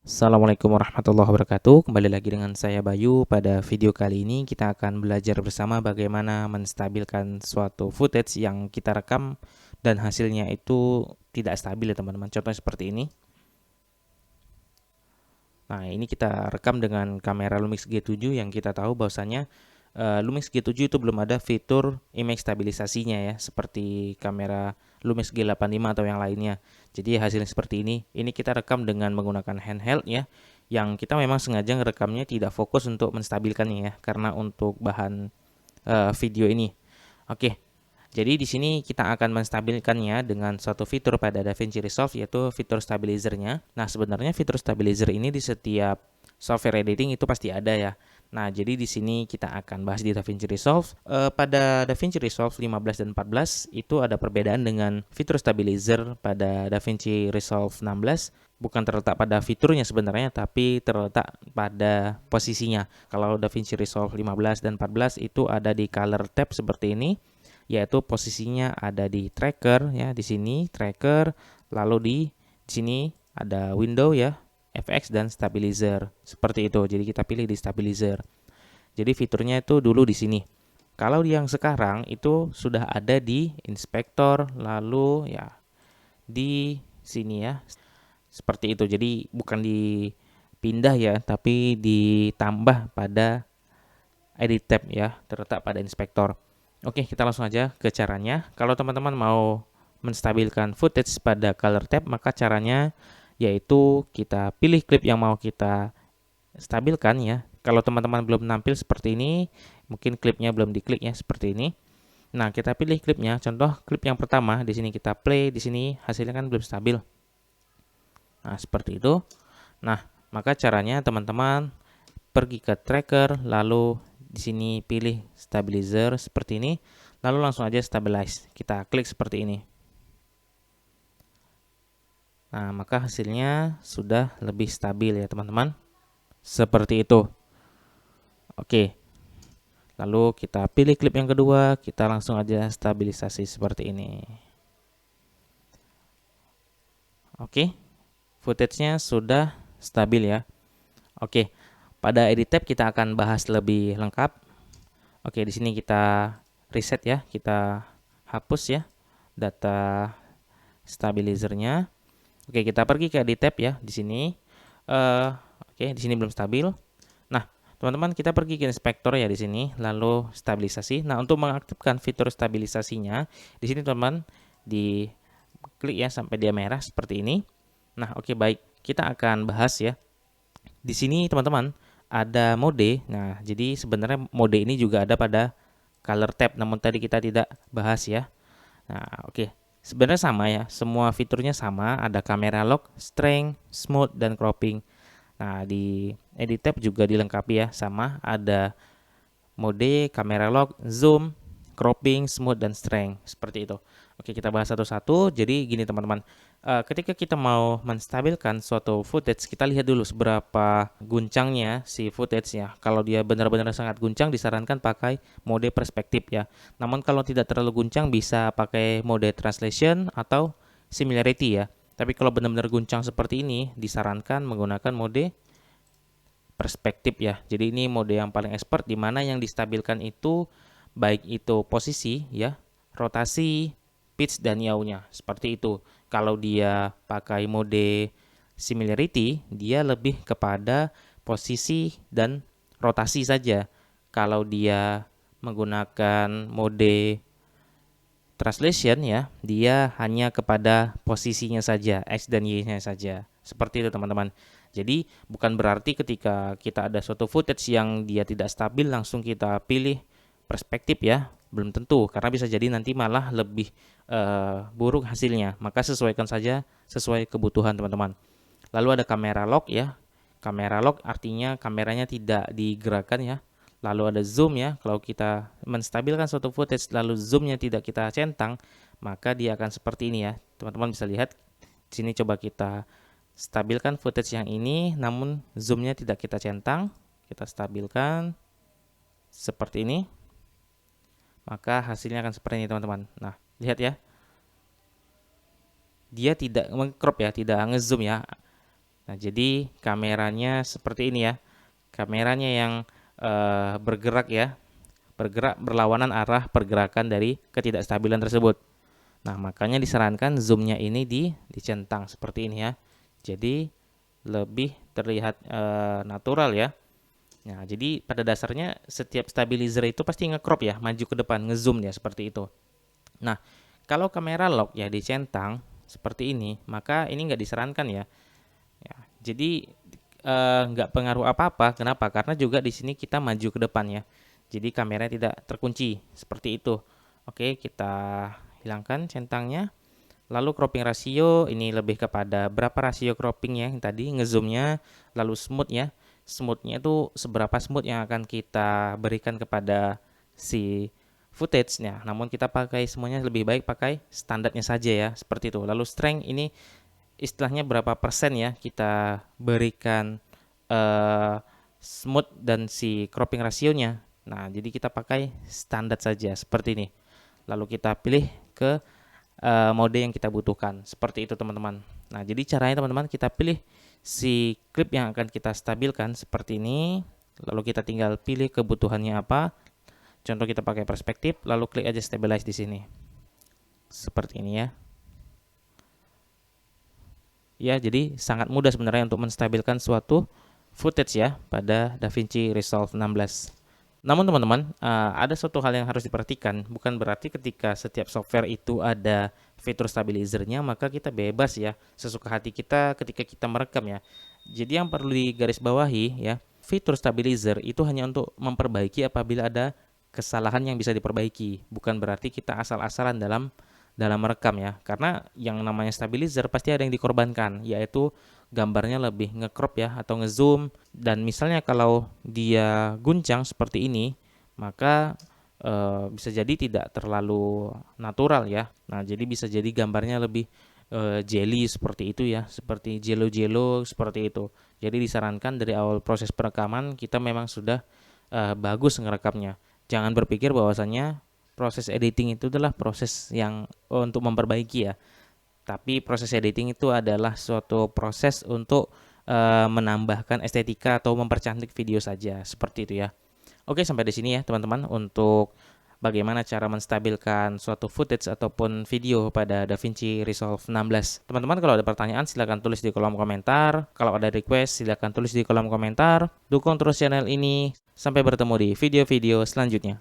Assalamualaikum warahmatullahi wabarakatuh. Kembali lagi dengan saya Bayu. Pada video kali ini kita akan belajar bersama bagaimana menstabilkan suatu footage yang kita rekam dan hasilnya itu tidak stabil ya teman-teman. Contohnya seperti ini. Nah, ini kita rekam dengan kamera Lumix G7 yang kita tahu bahwasanya Lumix G7 itu belum ada fitur image stabilisasinya ya, seperti kamera Lumix G85 atau yang lainnya. Jadi hasilnya seperti ini. Ini kita rekam dengan menggunakan handheld ya, yang kita memang sengaja ngerekamnya tidak fokus untuk menstabilkannya ya, karena untuk bahan video ini. Oke, jadi di sini kita akan menstabilkannya dengan suatu fitur pada DaVinci Resolve yaitu fitur stabilizernya. Nah, sebenarnya fitur stabilizer ini di setiap software editing itu pasti ada ya. Nah, jadi di sini kita akan bahas di DaVinci Resolve. Pada DaVinci Resolve 15 dan 14 itu ada perbedaan dengan fitur stabilizer pada DaVinci Resolve 16. Bukan terletak pada fiturnya sebenarnya, tapi terletak pada posisinya. Kalau DaVinci Resolve 15 dan 14 itu ada di color tab seperti ini, yaitu posisinya ada di tracker ya, di sini tracker, lalu di sini ada window ya, FX dan stabilizer. Seperti itu. Jadi kita pilih di stabilizer. Jadi fiturnya itu dulu di sini. Kalau yang sekarang itu sudah ada di inspektor, lalu ya di sini ya. Seperti itu. Jadi bukan dipindah ya, tapi ditambah pada edit tab ya, terletak pada inspektor. Oke, kita langsung aja ke caranya. Kalau teman-teman mau menstabilkan footage pada color tab, maka caranya yaitu kita pilih klip yang mau kita stabilkan ya. Kalau teman-teman belum nampil seperti ini, mungkin klipnya belum diklik ya, seperti ini. Nah, kita pilih klipnya. Contoh klip yang pertama, di sini kita play, di sini hasilnya kan belum stabil. Nah, seperti itu. Nah, maka caranya teman-teman pergi ke tracker, lalu di sini pilih stabilizer seperti ini, lalu langsung aja stabilize. Kita klik seperti ini. Nah, maka hasilnya sudah lebih stabil ya teman-teman. Seperti itu. Oke. Lalu kita pilih klip yang kedua, kita langsung aja stabilisasi seperti ini. Oke. Footage-nya sudah stabil ya. Oke. Pada edit tab kita akan bahas lebih lengkap. Oke, di sini kita reset ya, kita hapus ya data stabilizernya. Oke, kita pergi ke edit tab ya di sini. Oke, di sini belum stabil. Nah, teman-teman kita pergi ke inspektor ya di sini, lalu stabilisasi. Nah, untuk mengaktifkan fitur stabilisasinya, di sini teman-teman di klik ya sampai dia merah seperti ini. Nah, oke baik, kita akan bahas ya. Di sini teman-teman ada mode. Nah, jadi sebenarnya mode ini juga ada pada color tab, namun tadi kita tidak bahas ya. Nah, oke. Sebenarnya sama ya, semua fiturnya sama, ada kamera lock, strength, smooth, dan cropping. Nah, di edit tab juga dilengkapi ya, sama, ada mode, kamera lock, zoom, cropping, smooth, dan strength. Seperti itu. Oke, kita bahas satu-satu. Jadi gini teman-teman, ketika kita mau menstabilkan suatu footage, kita lihat dulu seberapa guncangnya si footage ya. Kalau dia benar-benar sangat guncang, disarankan pakai mode perspektif ya. Namun kalau tidak terlalu guncang, bisa pakai mode translation atau similarity ya. Tapi kalau benar-benar guncang seperti ini, disarankan menggunakan mode perspektif ya. Jadi ini mode yang paling expert, di mana yang distabilkan itu baik itu posisi ya, rotasi, pitch, dan yaw-nya. Seperti itu. Kalau dia pakai mode similarity, dia lebih kepada posisi dan rotasi saja. Kalau dia menggunakan mode translation ya, dia hanya kepada posisinya saja, X dan Y-nya saja. Seperti itu teman-teman. Jadi bukan berarti ketika kita ada suatu footage yang dia tidak stabil langsung kita pilih perspektif ya. Belum tentu, karena bisa jadi nanti malah lebih buruk hasilnya. Maka sesuaikan saja sesuai kebutuhan teman-teman. Lalu ada kamera lock ya. Kamera lock artinya kameranya tidak digerakkan ya. Lalu ada zoom ya, kalau kita menstabilkan suatu footage lalu zoomnya tidak kita centang, maka dia akan seperti ini ya. Teman-teman bisa lihat di sini, coba kita stabilkan footage yang ini namun zoomnya tidak kita centang, kita stabilkan seperti ini, maka hasilnya akan seperti ini teman-teman. Nah, lihat ya, dia tidak mengcrop ya, tidak ngezoom ya. Nah, jadi kameranya seperti ini ya. Kameranya yang bergerak ya, bergerak berlawanan arah pergerakan dari ketidakstabilan tersebut. Nah, makanya disarankan zoomnya ini dicentang seperti ini ya. Jadi lebih terlihat natural ya. Nah, jadi pada dasarnya setiap stabilizer itu pasti nge-crop ya, maju ke depan, nge-zoom ya seperti itu. Nah, kalau kamera log ya dicentang seperti ini, maka ini nggak disarankan ya. Ya, jadi nggak pengaruh apa-apa. Kenapa? Karena juga di sini kita maju ke depan ya. Jadi kamera tidak terkunci seperti itu. Oke, kita hilangkan centangnya. Lalu cropping ratio ini lebih kepada berapa rasio cropping ya yang tadi ngezoomnya, lalu smooth ya. Smoothnya itu seberapa smooth yang akan kita berikan kepada si footage-nya. Namun kita pakai semuanya lebih baik pakai standarnya saja ya, seperti itu. Lalu strength ini istilahnya berapa persen ya kita berikan smooth dan si cropping rasionya. Nah, jadi kita pakai standar saja seperti ini. Lalu kita pilih ke mode yang kita butuhkan. Seperti itu teman-teman. Nah, jadi caranya teman-teman kita pilih si clip yang akan kita stabilkan seperti ini. Lalu kita tinggal pilih kebutuhannya apa. Contoh kita pakai perspektif, lalu klik aja stabilize di sini. Seperti ini ya. Ya, jadi sangat mudah sebenarnya untuk menstabilkan suatu footage ya pada DaVinci Resolve 16. Namun teman-teman, ada suatu hal yang harus diperhatikan. Bukan berarti ketika setiap software itu ada fitur stabilizernya, maka kita bebas ya, sesuka hati kita ketika kita merekam ya. Jadi yang perlu digarisbawahi ya, fitur stabilizer itu hanya untuk memperbaiki apabila ada kesalahan yang bisa diperbaiki. Bukan berarti kita asal-asalan dalam merekam ya. Karena yang namanya stabilizer pasti ada yang dikorbankan, yaitu gambarnya lebih nge-crop ya atau nge-zoom, dan misalnya kalau dia guncang seperti ini, maka bisa jadi tidak terlalu natural ya. Nah, jadi bisa jadi gambarnya lebih jelly seperti itu ya, seperti jello-jello seperti itu. Jadi disarankan dari awal proses perekaman kita memang sudah bagus ngerekamnya. Jangan berpikir bahwasannya proses editing itu adalah proses yang untuk memperbaiki ya. Tapi proses editing itu adalah suatu proses untuk menambahkan estetika atau mempercantik video saja, seperti itu ya. Oke, sampai di sini ya teman-teman untuk bagaimana cara menstabilkan suatu footage ataupun video pada DaVinci Resolve 16. Teman-teman kalau ada pertanyaan silahkan tulis di kolom komentar. Kalau ada request silahkan tulis di kolom komentar. Dukung terus channel ini. Sampai bertemu di video-video selanjutnya.